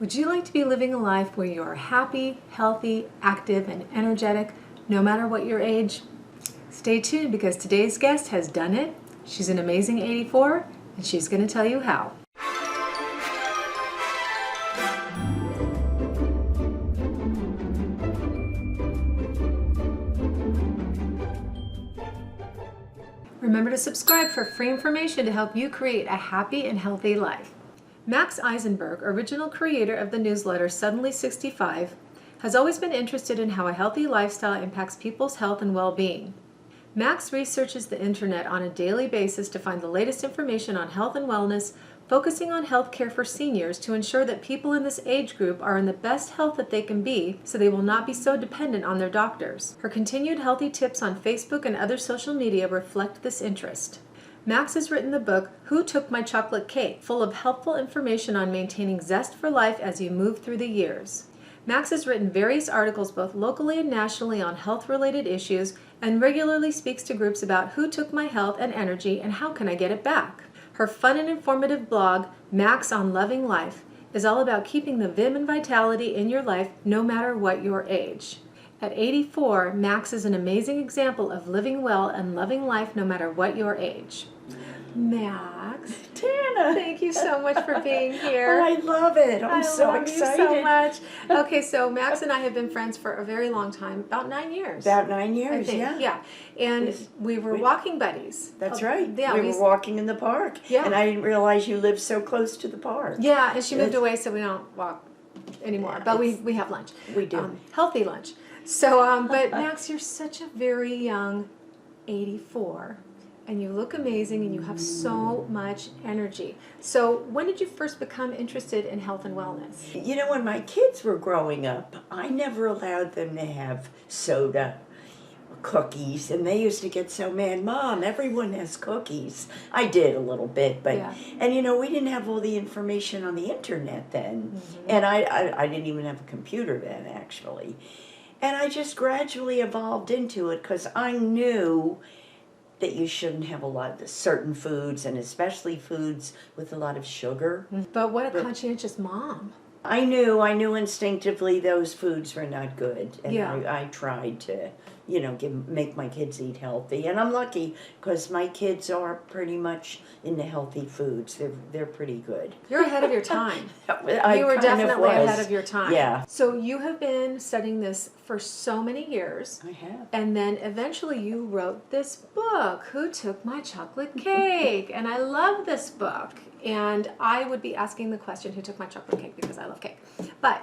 Would you like to be living a life where you are happy, healthy, active, and energetic, no matter what your age? Stay tuned because today's guest has done it. She's an amazing 84, and she's going to tell you how. Remember to subscribe for free information to help you create a happy and healthy life. Max Izenberg, original creator of the newsletter Suddenly 65, has always been interested in how a healthy lifestyle impacts people's health and well-being. Max researches the internet on a daily basis to find the latest information on health and wellness, focusing on health care for seniors to ensure that people in this age group are in the best health that they can be so they will not be so dependent on their doctors. Her continued healthy tips on Facebook and other social media reflect this interest. Max has written the book, Who Took My Chocolate Cake?, full of helpful information on maintaining zest for life as you move through the years. Max has written various articles both locally and nationally on health-related issues and regularly speaks to groups about who took my health and energy and how can I get it back. Her fun and informative blog, Max on Loving Life, is all about keeping the vim and vitality in your life no matter what your age. At 84, Max is an amazing example of living well and loving life no matter what your age. Max, Tana, thank you so much for being here. Oh, I love it. I'm so excited. I love you so much. Okay, so Max and I have been friends for a very long time, about 9 years. About 9 years, I think. Yeah. And we were walking buddies. That's right. Yeah, we were walking in the park. Yeah. And I didn't realize you lived so close to the park. Yeah, and she moved away, so we don't walk anymore. Yeah, but we have lunch. We do. Healthy lunch. So, but Max, you're such a very young 84. And you look amazing and you have so much energy. So when did you first become interested in health and wellness? You know, when my kids were growing up, I never allowed them to have soda, cookies, and they used to get so mad, Mom, everyone has cookies. I did a little bit, but, Yeah. And you know, we didn't have all the information on the internet then. And I didn't even have a computer then, actually. And I just gradually evolved into it because I knew that you shouldn't have a lot of certain foods, and especially foods with a lot of sugar. But what a conscientious mom. I knew instinctively those foods were not good, and Yeah. I tried to, you know, make my kids eat healthy, and I'm lucky because my kids are pretty much into healthy foods. They're pretty good. You're ahead of your time. I You were kind definitely of was. ahead of your time. Yeah. So you have been studying this for so many years. I have. And then eventually you wrote this book, Who Took My Chocolate Cake? And I love this book. And I would be asking the question, who took my chocolate cake? Because I love cake. But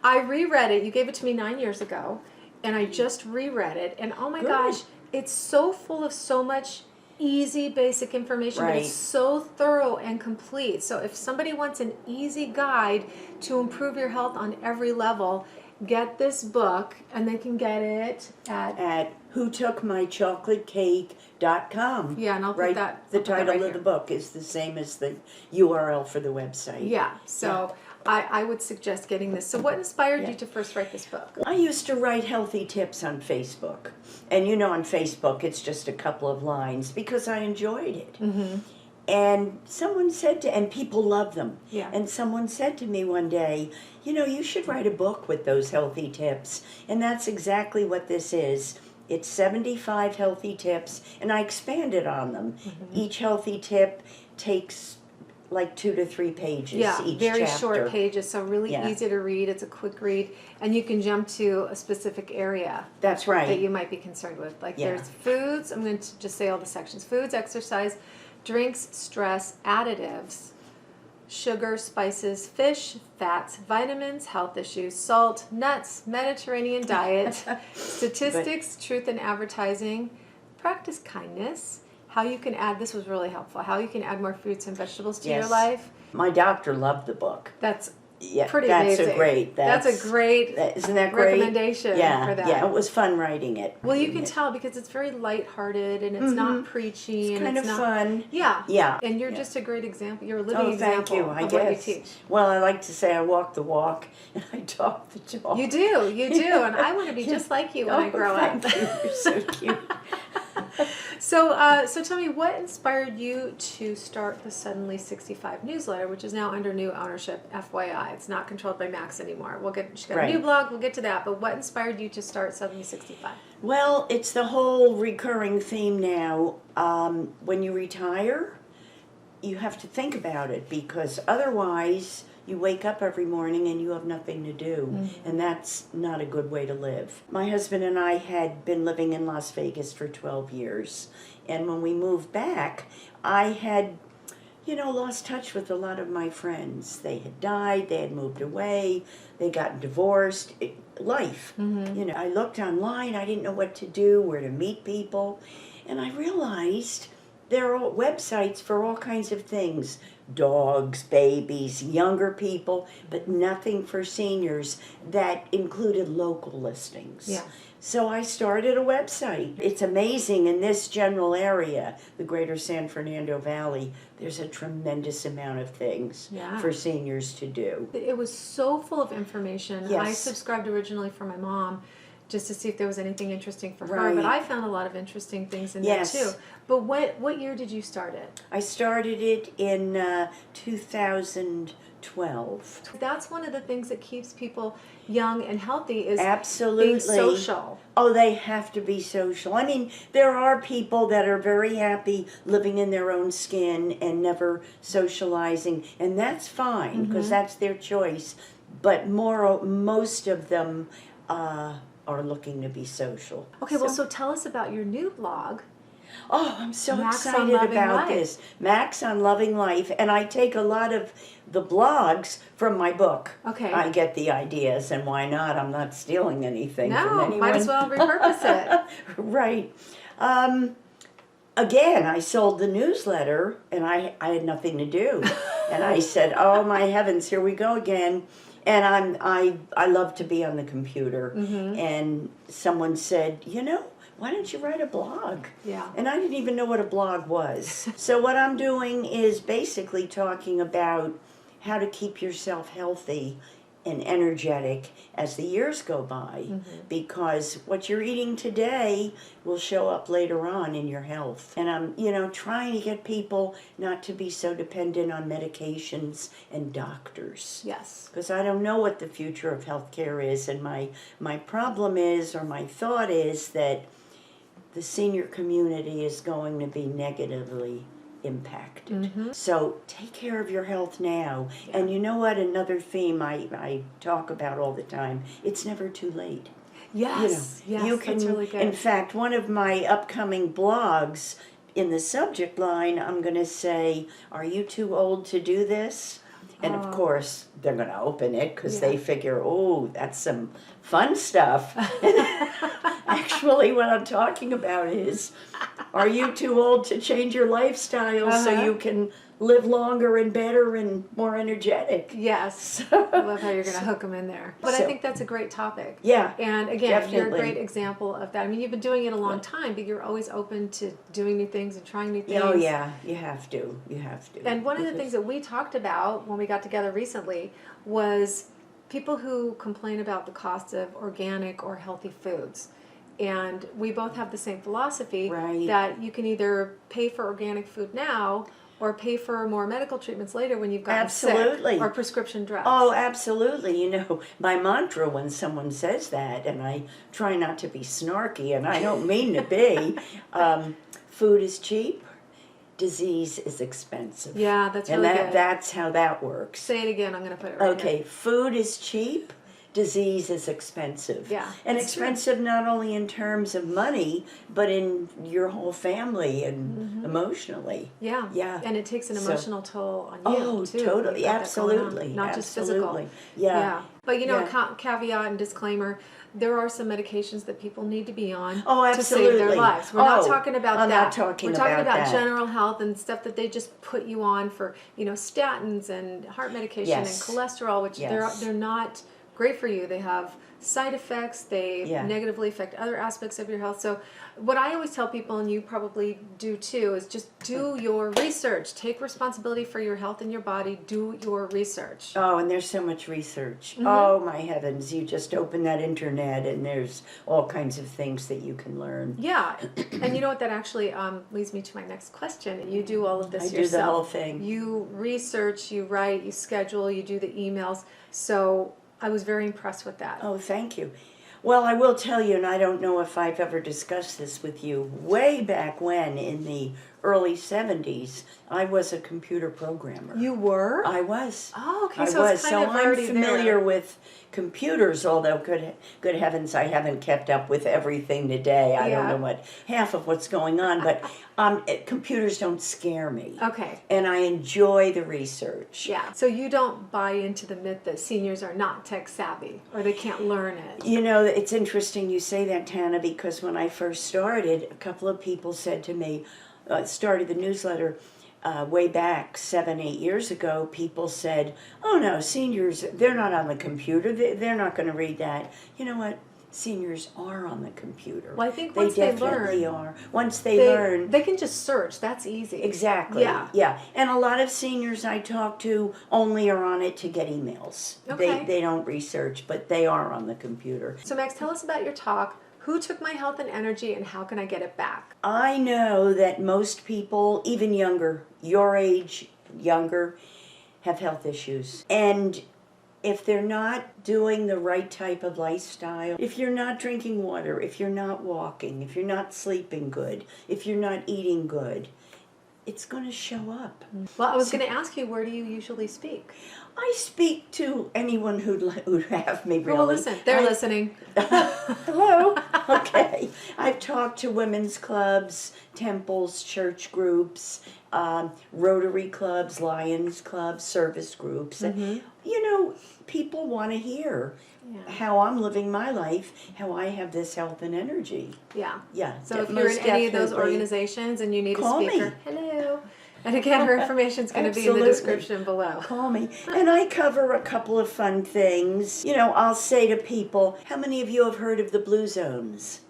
I reread it. You gave it to me 9 years ago. And I just reread it. And oh my gosh, it's so full of so much easy, basic information, but it's so thorough and complete. So if somebody wants an easy guide to improve your health on every level, get this book, and they can get it at whotookmychocolatecake.com. Yeah, and I'll put that. The title of the book is the same as the URL for the website. Yeah, so I would suggest getting this. So what inspired you to first write this book? I used to write healthy tips on Facebook. And you know, on Facebook, it's just a couple of lines because I enjoyed it. And someone said and people love them. Yeah. And someone said to me one day, you know, you should write a book with those healthy tips. And that's exactly what this is. It's 75 healthy tips, and I expanded on them. Each healthy tip takes like 2 to 3 pages each very chapter. short pages, so really easy to read. It's a quick read, and you can jump to a specific area. That's right. That you might be concerned with. Like there's foods, I'm going to just say all the sections. Foods, exercise, drinks, stress, additives, sugar, spices, fish, fats, vitamins, health issues, salt, nuts, Mediterranean diet, statistics, truth in advertising, practice kindness, how you can add, this was really helpful, how you can add more fruits and vegetables to your life. My doctor loved the book. That's Yeah, pretty that's amazing. That's a great isn't that great? recommendation for that. Yeah, it was fun writing it. Well, you can tell because it's very lighthearted and it's not preachy. It's and kind of not, fun. Yeah. Yeah. And you're just a great example. You're a living thank example you, I of guess. what you teach. Well, I like to say I walk the walk and I talk the talk. You do. And I want to be just like you when I grow up. Thank you. You're so cute. So tell me, what inspired you to start the Suddenly 65 newsletter, which is now under new ownership, FYI. It's not controlled by Max anymore. She's got a new blog, we'll get to that, but what inspired you to start Suddenly 65? Well, it's the whole recurring theme now. When you retire, you have to think about it, because otherwise you wake up every morning and you have nothing to do, and that's not a good way to live. My husband and I had been living in Las Vegas for 12 years, and when we moved back, I had, lost touch with a lot of my friends. They had died, they had moved away, they got divorced. Life. I looked online, I didn't know what to do, where to meet people, and I realized there are websites for all kinds of things. Dogs, babies, younger people, but nothing for seniors that included local listings. Yeah. So I started a website. It's amazing in this general area, the greater San Fernando Valley, there's a tremendous amount of things for seniors to do. It was so full of information. Yes. I subscribed originally for my mom just to see if there was anything interesting for her, but I found a lot of interesting things in there too. But what year did you start it? I started it in 2012. That's one of the things that keeps people young and healthy is Absolutely. being social. Oh, they have to be social. I mean, there are people that are very happy living in their own skin and never socializing, and that's fine, because that's their choice. But most of them are looking to be the Okay, so tell us about your new blog. Oh, I'm so Max excited about this. Max on Loving Life. And I take a lot of the blogs from my book. Okay. I get the ideas, and why not? I'm not stealing anything from anyone. Might as well repurpose it. Right. Again, I sold the newsletter, and I had nothing to do. And I said, oh, my heavens, here we go again. And I love to be on the computer. And someone said, why don't you write a blog? Yeah. And I didn't even know what a blog was. So what I'm doing is basically talking about how to keep yourself healthy and energetic as the years go by, because what you're eating today will show up later on in your health. And I'm, trying to get people not to be so dependent on medications and doctors. Yes. Because I don't know what the future of healthcare is, and my problem is, or my thought is, that the senior community is going to be negatively impacted. So take care of your health now. Yeah. And you know what? Another theme I talk about all the time, it's never too late. Yes, you can, that's really good. In fact, one of my upcoming blogs, in the subject line, I'm going to say, are you too old to do this? And of course, they're going to open it because they figure, oh, that's some fun stuff. Actually, what I'm talking about is, are you too old to change your lifestyle so you can live longer and better and more energetic? Yes. I love how you're going to hook them in there. But I think that's a great topic. Yeah. And again, definitely. you're a great example of that. I mean, you've been doing it a long time, but you're always open to doing new things and trying new things. Oh, yeah. You have to. You have to. And one of the things that we talked about when we got together recently was people who complain about the cost of organic or healthy foods. And we both have the same philosophy that you can either pay for organic food now or pay for more medical treatments later when you've gotten sick, or prescription drugs. Oh, absolutely. My mantra when someone says that, and I try not to be snarky, and I don't mean to be, food is cheap, disease is expensive. Yeah, that's really good. And that's how that works. Say it again, I'm going to put it right Okay, here. Food is cheap, disease is expensive. Yeah, and expensive not only in terms of money, but in your whole family and emotionally. Yeah. Yeah. And it takes an emotional toll on you too. Totally, absolutely. Not just physical. Yeah. But caveat and disclaimer, there are some medications that people need to be on to absolutely. save their lives. We're not talking about I'm that. Not talking We're talking about that. general health and stuff that they just put you on for, statins and heart medication and cholesterol, which they're not great for you. They have side effects. They negatively affect other aspects of your health. So what I always tell people, and you probably do too, is just do your research. Take responsibility for your health and your body. Do your research. Oh, and there's so much research. Oh, my heavens. You just open that internet and there's all kinds of things that you can learn. Yeah. And you know what? That actually leads me to my next question. You do all of this yourself. I do the whole thing. You research, you write, you schedule, you do the emails. So I was very impressed with that. Oh, thank you. Well, I will tell you, and I don't know if I've ever discussed this with you, way back when, in the early 70s, I was a computer programmer. You were? I was. Oh, okay. So it's kind of already I'm familiar there. with computers, although good heavens, I haven't kept up with everything today. I don't know half of what's going on, but computers don't scare me. Okay. And I enjoy the research. Yeah. So you don't buy into the myth that seniors are not tech savvy or they can't learn it. You know, it's interesting you say that, Tana, because when I first started, a couple of people said to me, started the newsletter way back 7-8 years ago, people said, oh no, seniors, they're not on the computer, they're not going to read that. You know what? Seniors are on the computer. Well, I think once they definitely learn, are. Once they learn, they can just search. That's easy. Exactly. Yeah. And a lot of seniors I talk to only are on it to get emails. Okay. They don't research, but they are on the computer. So Max, tell us about your talk. Who took my health and energy, and how can I get it back? I know that most people, even younger, your age, younger, have health issues. And if they're not doing the right type of lifestyle, if you're not drinking water, if you're not walking, if you're not sleeping good, if you're not eating good, it's going to show up. Well, I was going to ask you, where do you usually speak? I speak to anyone who'd have me, really. Well, listen, they're listening. Hello. Okay. I've talked to women's clubs, temples, church groups, Rotary clubs, Lions clubs, service groups. And, you know, people want to hear how I'm living my life, how I have this health and energy. Yeah. Yeah. So if you're in any of those organizations and you need a speaker, hello. And again, her information is going to be in the description below. Call me. And I cover a couple of fun things. You know, I'll say to people, how many of you have heard of the Blue Zones?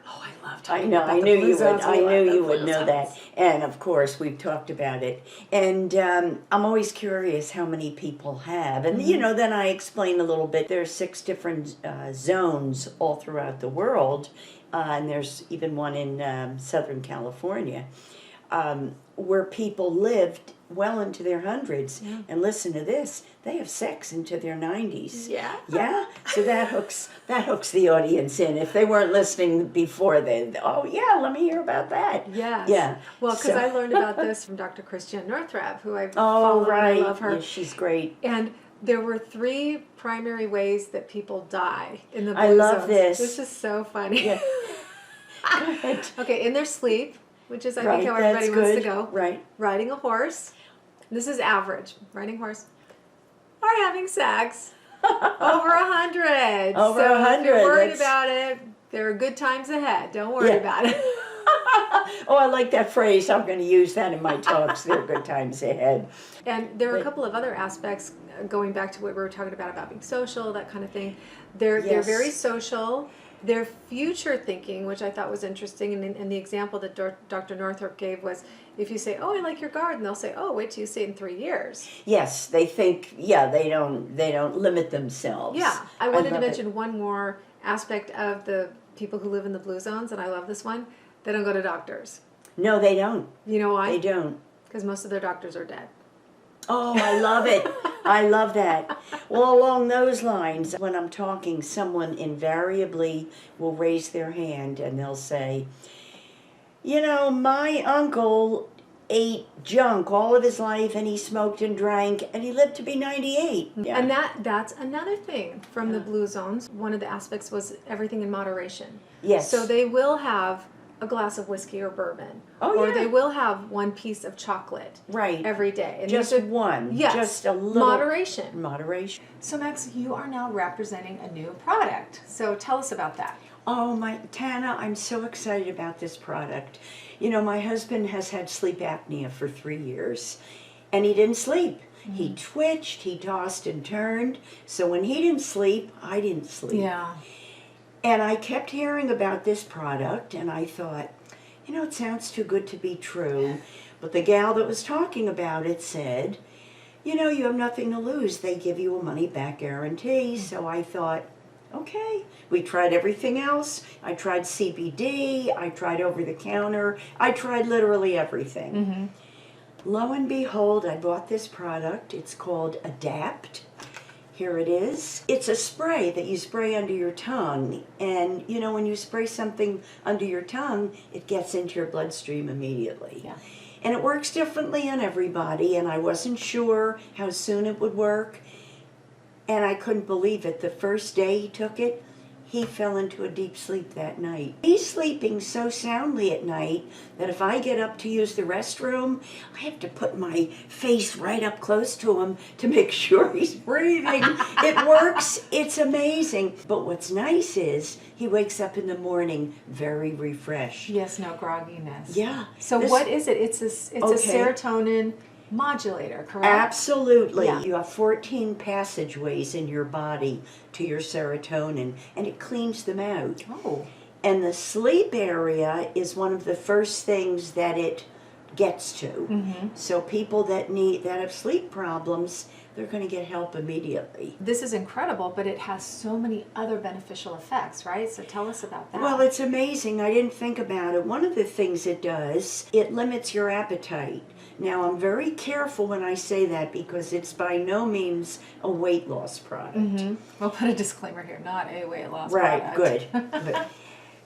Oh, I love talking about I knew you would. I knew you would know that. And of course, we've talked about it. And I'm always curious how many people have. And you know, then I explain a little bit. There are 6 different zones all throughout the world, and there's even one in Southern California, where people lived well into their hundreds. And listen to this, they have sex into their 90s. Yeah. So that hooks the audience in. If they weren't listening before, then let me hear about that. Yeah. Well, because I learned about this from Dr. Christiane Northrup, who I follow and I love her. Yeah, she's great. And there were 3 primary ways that people die in the blue I love zones. this. This is so funny. Yeah. Go ahead. Okay, in their sleep, which is I think how everybody wants to go. Right. Riding a horse. This is average. Riding a horse. Or having sex. Over 100. Over so 100. If you're worried about it, there are good times ahead. Don't worry about it. Oh, I like that phrase. I'm going to use that in my talks. There are good times ahead. And there are a couple of other aspects, going back to what we were talking about being social, that kind of thing. They're very social. They're future thinking, which I thought was interesting. And the example that Dr. Northrup gave was, if you say, oh, I like your garden, they'll say, oh, wait till you see it in 3 years. Yes, they think, they don't limit themselves. Yeah. I wanted to mention one more aspect of the people who live in the blue zones, and I love this one. They don't go to doctors. No, they don't. You know why? They don't. Because most of their doctors are dead. Oh, I love it. I love that. Well, along those lines, when I'm talking, someone invariably will raise their hand and they'll say, you know, my uncle ate junk all of his life and he smoked and drank and he lived to be 98. Yeah. And that's another thing from the blue zones. One of the aspects was everything in moderation. Yes. So they will have a glass of whiskey or bourbon. Or they will have one piece of chocolate every day. And just one. Yes. Just a little. Moderation. Moderation. So Max, you are now representing a new product. So tell us about that. Oh, Tana, I'm so excited about this product. You know, my husband has had sleep apnea for 3 years, and he didn't sleep. He twitched, he tossed and turned. So when he didn't sleep, I didn't sleep. Yeah. And I kept hearing about this product, and I thought, you know, it sounds too good to be true. But the gal that was talking about it said, you know, you have nothing to lose. They give you a money-back guarantee. So I thought, okay. We tried everything else. I tried CBD. I tried over-the-counter. I tried literally everything. Mm-hmm. Lo and behold, I bought this product. It's called Adapt. Here it is. It's a spray that you spray under your tongue. And, you know, when you spray something under your tongue, it gets into your bloodstream immediately. Yeah. And it works differently on everybody, and I wasn't sure how soon it would work. And I couldn't believe it. The first day he took it, he fell into a deep sleep that night. He's sleeping so soundly at night that if I get up to use the restroom, I have to put my face right up close to him to make sure he's breathing. It works. It's amazing. But what's nice is he wakes up in the morning very refreshed. Yes, no grogginess. Yeah. So what is it? It's a serotonin modulator, correct? Absolutely. Yeah. You have 14 passageways in your body to your serotonin, and it cleans them out. Oh. And the sleep area is one of the first things that it gets to. Mm-hmm. So people that have sleep problems, they're going to get help immediately. This is incredible, but it has so many other beneficial effects, right? So tell us about that. Well, it's amazing. I didn't think about it. One of the things it does, it limits your appetite. Now, I'm very careful when I say that because it's by no means a weight loss product. Mm-hmm. We'll put a disclaimer here, not a weight loss Right, product. good.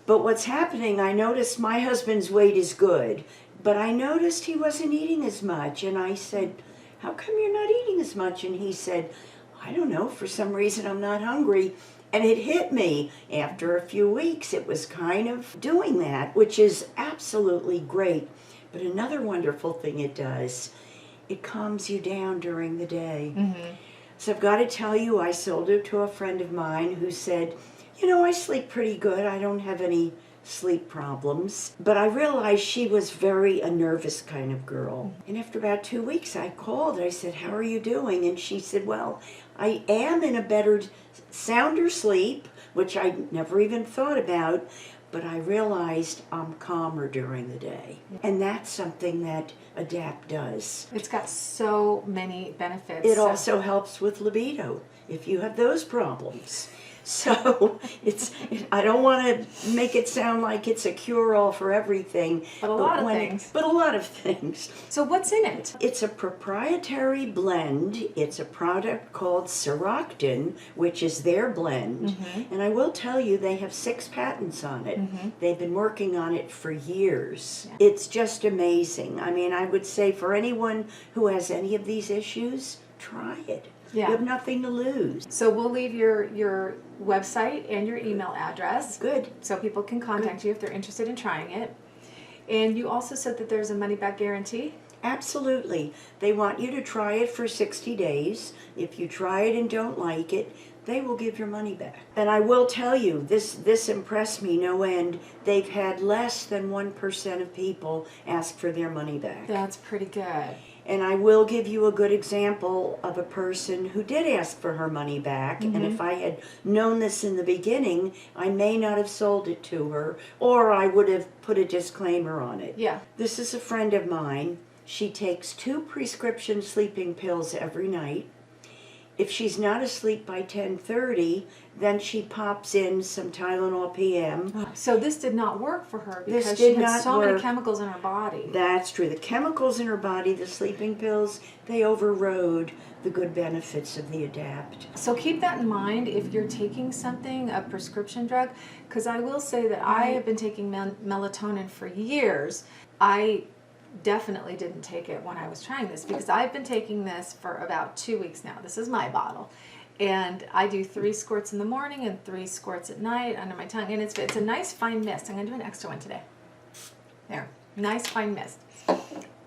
But what's happening, I noticed my husband's weight is good, but I noticed he wasn't eating as much. And I said, how come you're not eating as much? And he said, I don't know, for some reason I'm not hungry. And it hit me. After a few weeks, it was kind of doing that, which is absolutely great. But another wonderful thing it does, it calms you down during the day. Mm-hmm. So I've got to tell you, I sold it to a friend of mine who said, you know, I sleep pretty good. I don't have any sleep problems. But I realized she was a nervous kind of girl. And after about 2 weeks, I called. I said, how are you doing? And she said, well, I am in a better, sounder sleep, which I never even thought about. But I realized I'm calmer during the day. And that's something that Adapt does. It's got so many benefits. It also helps with libido if you have those problems. So I don't want to make it sound like it's a cure-all for everything. But a lot of things. But a lot of things. So what's in it? It's a proprietary blend. It's a product called Seroctin, which is their blend. Mm-hmm. And I will tell you, they have 6 patents on it. Mm-hmm. They've been working on it for years. Yeah. It's just amazing. I mean, I would say for anyone who has any of these issues, try it. Yeah. You have nothing to lose. So we'll leave your website and your email address. Good. So people can contact you if they're interested in trying it. And you also said that there's a money-back guarantee? Absolutely. They want you to try it for 60 days. If you try it and don't like it, they will give your money back. And I will tell you, this impressed me no end. They've had less than 1% of people ask for their money back. That's pretty good. And I will give you a good example of a person who did ask for her money back. Mm-hmm. And if I had known this in the beginning, I may not have sold it to her, or I would have put a disclaimer on it. Yeah. This is a friend of mine. She takes 2 prescription sleeping pills every night. If she's not asleep by 10:30, then she pops in some Tylenol PM. So this did not work for her because This she did had not so many work. chemicals in her body. That's true. The chemicals in her body, the sleeping pills, they overrode the good benefits of the Adapt. So keep that in mind if you're taking something, a prescription drug, because I will say that I have been taking melatonin for years. I definitely didn't take it when I was trying this because I've been taking this for about 2 weeks now. This is my bottle. And I do 3 squirts in the morning and 3 squirts at night under my tongue. And it's a nice fine mist. I'm going to do an extra one today. There. Nice fine mist.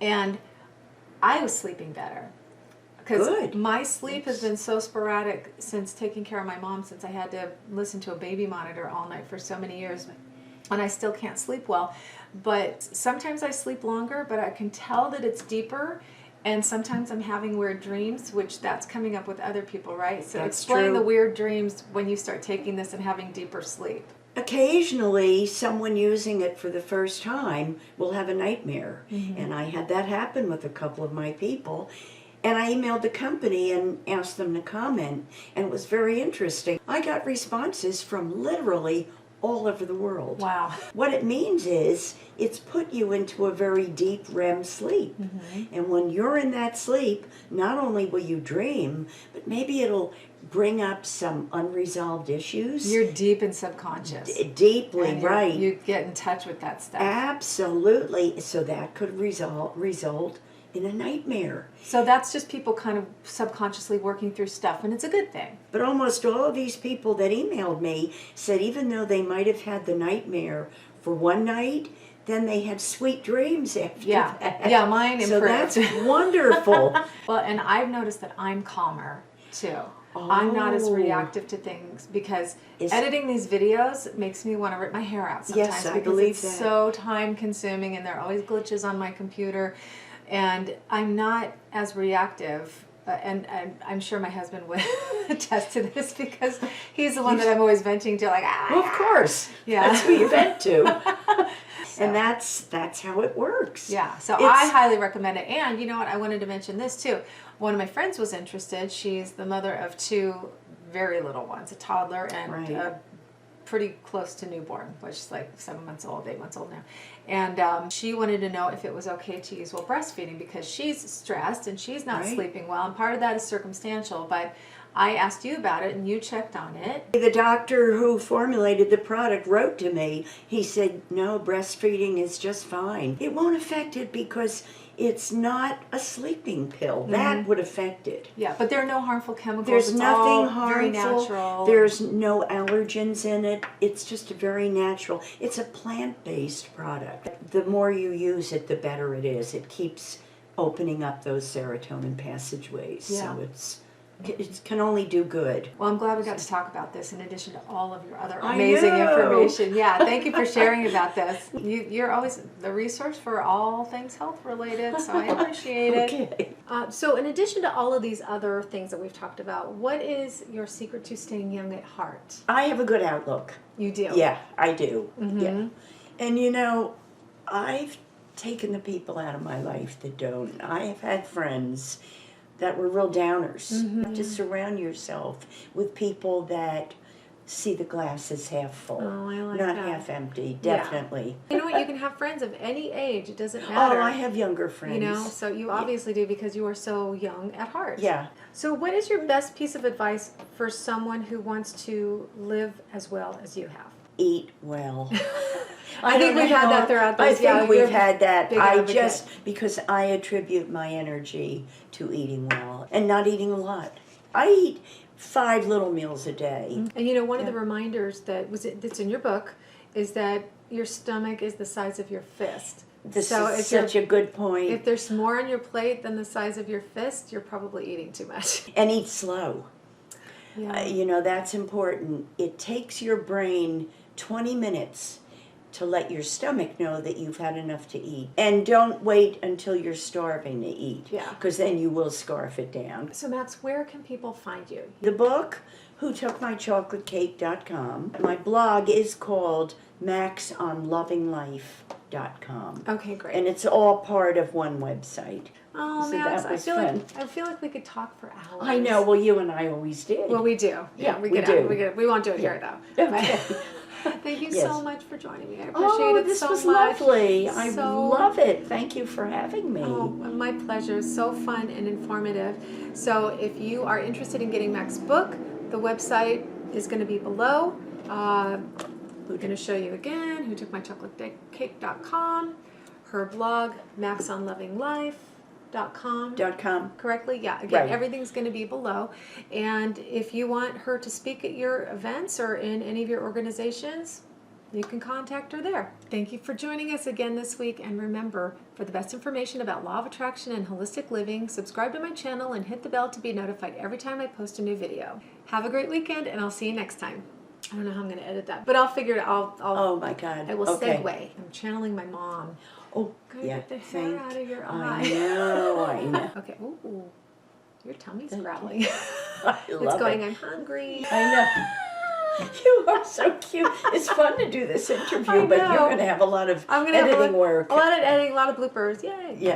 And I was sleeping better. Because my sleep has been so sporadic since taking care of my mom, since I had to listen to a baby monitor all night for so many years. And I still can't sleep well. But sometimes I sleep longer, but I can tell that it's deeper. And sometimes I'm having weird dreams, which that's coming up with other people, right? So That's explain true. the weird dreams when you start taking this and having deeper sleep. Occasionally, someone using it for the first time will have a nightmare. And I had that happen with a couple of my people. And I emailed the company and asked them to comment, and it was very interesting. I got responses from literally all over the world. Wow. What it means is it's put you into a very deep REM sleep. And when you're in that sleep, not only will you dream, but maybe it'll bring up some unresolved issues. You're deep in subconscious. Deeply, And right. You get in touch with that stuff. Absolutely. So that could result in a nightmare. So that's just people kind of subconsciously working through stuff, and it's a good thing. But almost all of these people that emailed me said even though they might have had the nightmare for one night, then they had sweet dreams after that. Yeah, mine improved. So that's wonderful. Well, and I've noticed that I'm calmer too. I'm not as Oh. reactive to things because editing these videos makes me want to rip my hair out sometimes. Yes, I because believe it's that. so time consuming and there are always glitches on my computer. And I'm not as reactive, and I'm sure my husband would attest to this because he's the one that I'm always venting to, like, Well, of course. Yeah. That's who you vent to. And that's how it works. Yeah, so It's- I highly recommend it. And you know what? I wanted to mention this too. One of my friends was interested. She's the mother of two very little ones, a toddler and Right. a pretty close to newborn, which is like 7 months old, 8 months old now. And she wanted to know if it was okay to use while breastfeeding because she's stressed and she's not Right. sleeping well. And part of that is circumstantial, but I asked you about it and you checked on it. The doctor who formulated the product wrote to me. He said, no, breastfeeding is just fine. It won't affect it because it's not a sleeping pill. That would affect it. Yeah, but there are no harmful chemicals. There's It's nothing all harmful. very natural. There's no allergens in it. It's just a very natural. It's a plant-based product. The more you use it, the better it is. It keeps opening up those serotonin passageways. Yeah. So it can only do good. Well, I'm glad we got to talk about this in addition to all of your other I amazing know. information. Yeah, thank you for sharing about this. You're always the resource for all things health related, so I appreciate it. Okay. So in addition to all of these other things that we've talked about, what is your secret to staying young at heart? I have a good outlook. You do? Yeah, I do. Yeah. And you know, I've taken the people out of my life that don't. I have had friends that were real downers. You have to surround yourself with people that see the glass as half full, Oh, I like not that. half empty, Yeah. definitely. You know what? You can have friends of any age. It doesn't matter. Oh, I have younger friends. You know, so you obviously do because you are so young at heart. Yeah. So what is your best piece of advice for someone who wants to live as well as you have? Eat well. I think we've had that throughout I this. Yeah, think you're we've had that. big I advocate. just, because I attribute my energy to eating well and not eating a lot. I eat 5 little meals a day. And you know, one of the reminders that's in your book is that your stomach is the size of your fist. This So is if you're- such a good point. If there's more on your plate than the size of your fist, you're probably eating too much. And eat slow. Yeah. You know, that's important. It takes your brain 20 minutes to let your stomach know that you've had enough to eat. And don't wait until you're starving to eat. Yeah. Because then you will scarf it down. So Max, where can people find you? The book, whotookmychocolatecake.com. My blog is called maxonlovinglife.com. Okay, great. And it's all part of one website. Oh, So Max, that I was feel fun. like we could talk for hours. I know, well, you and I always did. Well, we do. Yeah, we get do. out. We won't do it here though. Okay. Thank you Yes. so much for joining me. I appreciate Oh, it this so was much. lovely. I So- love it. Thank you for having me. Oh, my pleasure. So fun and informative. So if you are interested in getting Max's book, the website is going to be below. We're going to show you again, whotookmychocolatecake.com, her blog, maxonlovinglife.com. .com. Correctly? Yeah. Again, Right. everything's going to be below. And if you want her to speak at your events or in any of your organizations, you can contact her there. Thank you for joining us again this week. And remember, for the best information about law of attraction and holistic living, subscribe to my channel and hit the bell to be notified every time I post a new video. Have a great weekend, and I'll see you next time. I don't know how I'm going to edit that, but I'll figure it out. Oh, my God. I will Okay. segue. I'm channeling my mom. Oh, Gotta yeah. get the hair out of your eye. I know. Okay. Ooh, your tummy's growling. I It's love going, it. I'm hungry. I know. You are so cute. It's fun to do this interview, I but you're know. going to have a lot of I'm gonna editing have work. a lot of editing, a lot of bloopers. Yay. Yeah.